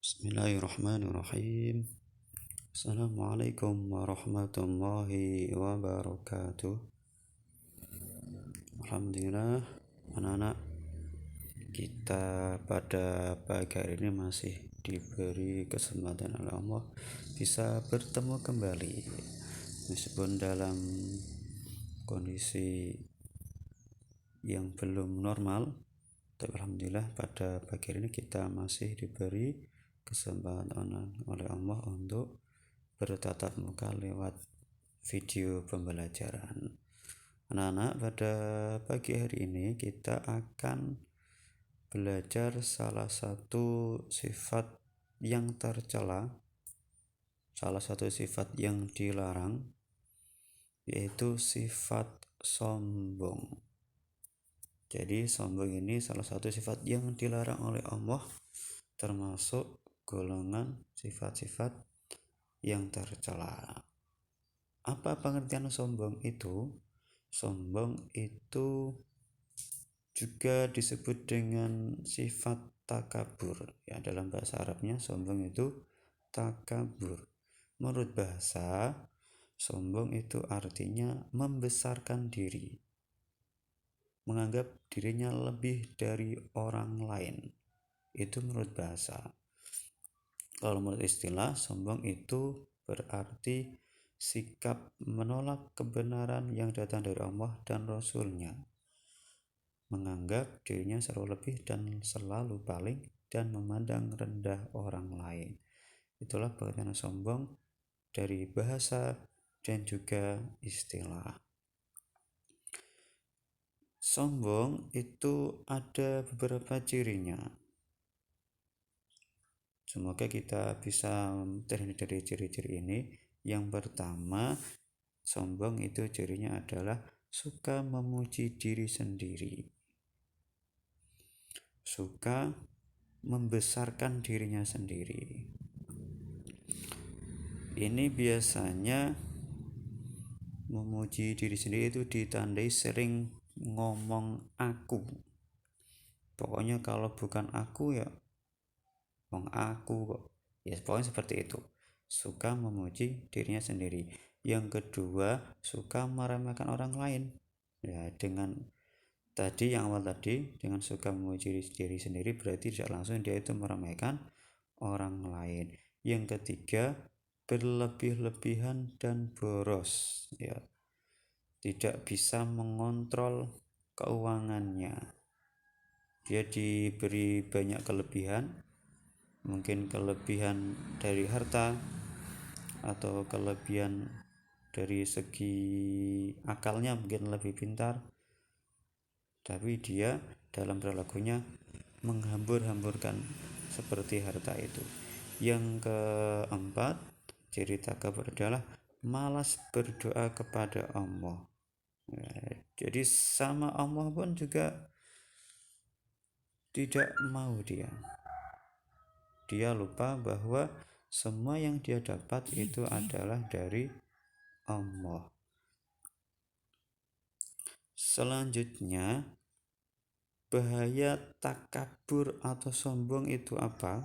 Bismillahirrahmanirrahim. Assalamualaikum warahmatullahi wabarakatuh. Alhamdulillah, anak-anak, kita pada pagi hari ini masih diberi kesempatan oleh Allah bisa bertemu kembali meskipun dalam kondisi yang belum normal, tapi alhamdulillah pada pagi hari ini kita masih diberi kesempatan oleh Allah untuk bertatap muka lewat video pembelajaran. Anak-anak, pada pagi hari ini kita akan belajar salah satu sifat yang tercela, salah satu sifat yang dilarang, yaitu sifat sombong. Jadi sombong ini salah satu sifat yang dilarang oleh Allah, termasuk golongan sifat-sifat yang tercela. Apa pengertian sombong itu? Sombong itu juga disebut dengan sifat takabur. Ya, dalam bahasa Arabnya sombong itu takabur. Menurut bahasa, sombong itu artinya membesarkan diri, menganggap dirinya lebih dari orang lain. Itu menurut bahasa. Kalau menurut istilah, sombong itu berarti sikap menolak kebenaran yang datang dari Allah dan Rasul-Nya, menganggap dirinya selalu lebih dan selalu paling, dan memandang rendah orang lain. Itulah pengertian sombong dari bahasa dan juga istilah. Sombong itu ada beberapa cirinya. Semoga kita bisa terhindar dari ciri-ciri ini. Yang pertama, sombong itu cirinya adalah suka memuji diri sendiri, suka membesarkan dirinya sendiri. Ini biasanya memuji diri sendiri itu ditandai sering ngomong aku. Pokoknya kalau bukan aku ya aku kok. Ya pokoknya seperti itu. Suka memuji dirinya sendiri. Yang kedua, suka meremehkan orang lain. Ya, dengan tadi yang awal tadi, dengan suka memuji diri sendiri berarti tidak langsung dia itu meremehkan orang lain. Yang ketiga, berlebih-lebihan dan boros, ya. Tidak bisa mengontrol keuangannya. Dia diberi banyak kelebihan, mungkin kelebihan dari harta atau kelebihan dari segi akalnya, mungkin lebih pintar, tapi dia dalam perilakunya menghambur-hamburkan seperti harta itu. Yang keempat, ciri takabur adalah malas berdoa kepada Allah. Jadi sama Allah pun juga tidak mau dia lupa bahwa semua yang dia dapat itu adalah dari Allah. Selanjutnya, bahaya takabur atau sombong itu apa?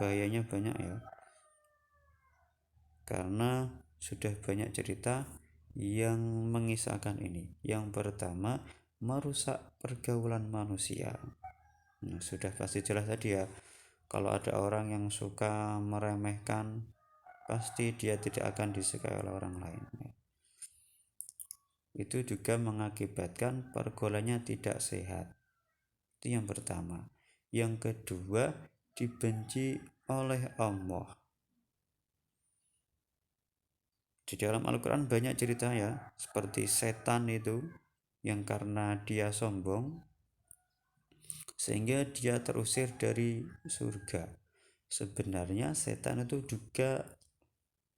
Bahayanya banyak ya, karena sudah banyak cerita yang mengisahkan ini. Yang pertama, merusak pergaulan manusia. Sudah pasti jelas tadi ya, kalau ada orang yang suka meremehkan, pasti dia tidak akan disukai oleh orang lain. Itu juga mengakibatkan pergaulannya tidak sehat. Itu yang pertama. Yang kedua, dibenci oleh Allah. Di dalam Al-Quran banyak cerita ya, seperti setan itu yang karena dia sombong sehingga dia terusir dari surga. Sebenarnya setan itu juga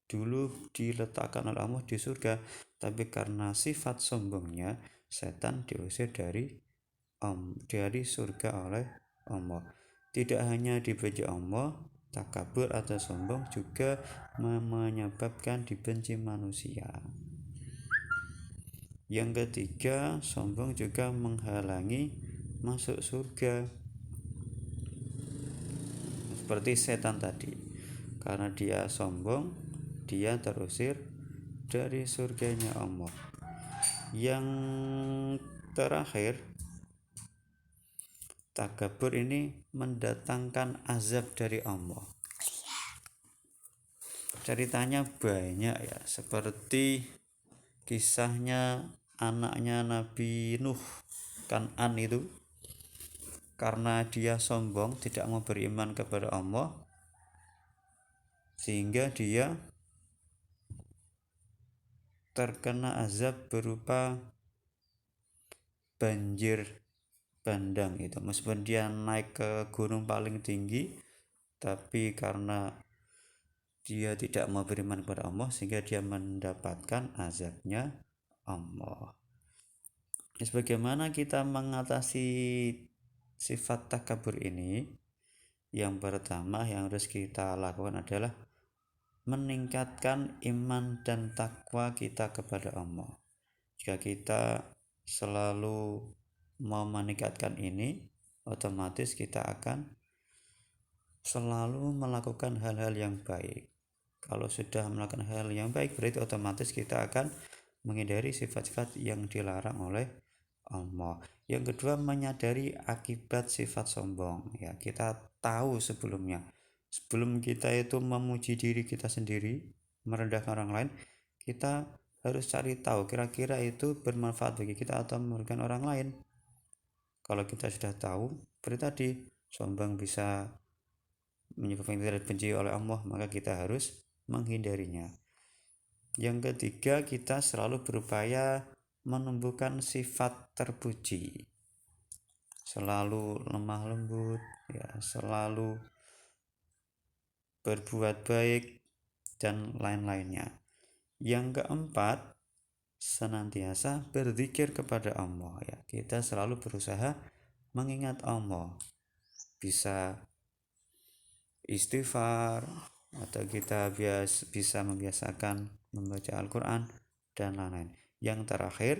dulu diletakkan oleh Allah di surga, tapi karena sifat sombongnya setan diusir dari surga oleh Allah. Tidak hanya dibenci Allah, takabur atau sombong juga menyebabkan dibenci manusia. Yang ketiga, sombong juga menghalangi masuk surga. seperti setan tadi. Karena dia sombong, dia terusir dari surganya Allah. Yang terakhir, takabur ini mendatangkan azab dari Allah. Ceritanya banyak ya, seperti kisahnya anaknya Nabi Nuh, Kan'an itu, karena dia sombong tidak mau beriman kepada Allah, sehingga dia terkena azab berupa banjir bandang itu. Meskipun dia naik ke gunung paling tinggi, tapi karena dia tidak mau beriman kepada Allah, sehingga dia mendapatkan azabnya Allah. Bagaimana kita mengatasi sifat takabur ini? Yang pertama yang harus kita lakukan adalah meningkatkan iman dan takwa kita kepada Allah. Jika kita selalu mau meningkatkan ini, otomatis kita akan selalu melakukan hal-hal yang baik. Kalau sudah melakukan hal yang baik, berarti otomatis kita akan menghindari sifat-sifat yang dilarang oleh Allah. Yang kedua, menyadari akibat sifat sombong. Ya, kita tahu sebelumnya. Sebelum kita itu memuji diri kita sendiri, merendahkan orang lain, kita harus cari tahu kira-kira itu bermanfaat bagi kita atau merugikan orang lain. Kalau kita sudah tahu, seperti tadi, sombong bisa menyebabkan kita dibenci oleh Allah, maka kita harus menghindarinya. Yang ketiga, kita selalu berupaya menumbuhkan sifat terpuji, selalu lemah lembut, ya, selalu berbuat baik dan lain-lainnya. Yang keempat, senantiasa berzikir kepada Allah, ya. Kita selalu berusaha mengingat Allah, bisa istighfar, atau kita bisa membiasakan membaca Al-Quran dan lain-lain. Yang terakhir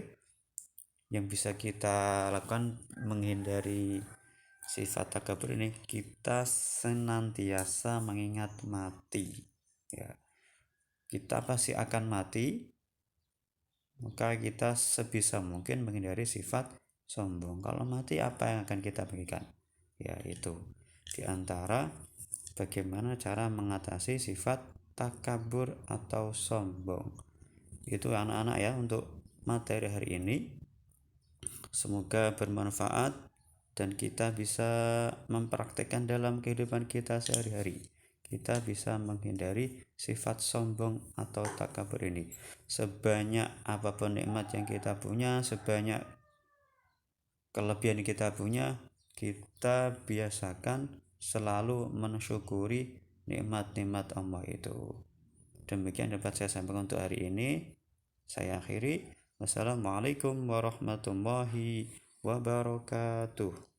yang bisa kita lakukan menghindari sifat takabur ini, kita senantiasa mengingat mati, ya. Kita pasti akan mati, maka kita sebisa mungkin menghindari sifat sombong. Kalau mati, apa yang akan kita bagikan? Ya, itu diantara bagaimana cara mengatasi sifat takabur atau sombong. Itu anak-anak ya untuk materi hari ini. Semoga bermanfaat dan kita bisa mempraktekkan dalam kehidupan kita sehari-hari. Kita bisa menghindari sifat sombong atau takabur ini. Sebanyak apapun nikmat yang kita punya, sebanyak kelebihan yang kita punya, kita biasakan selalu mensyukuri nikmat-nikmat Allah itu. Demikian dapat saya sampaikan untuk hari ini. Saya akhiri. Wassalamualaikum warahmatullahi wabarakatuh.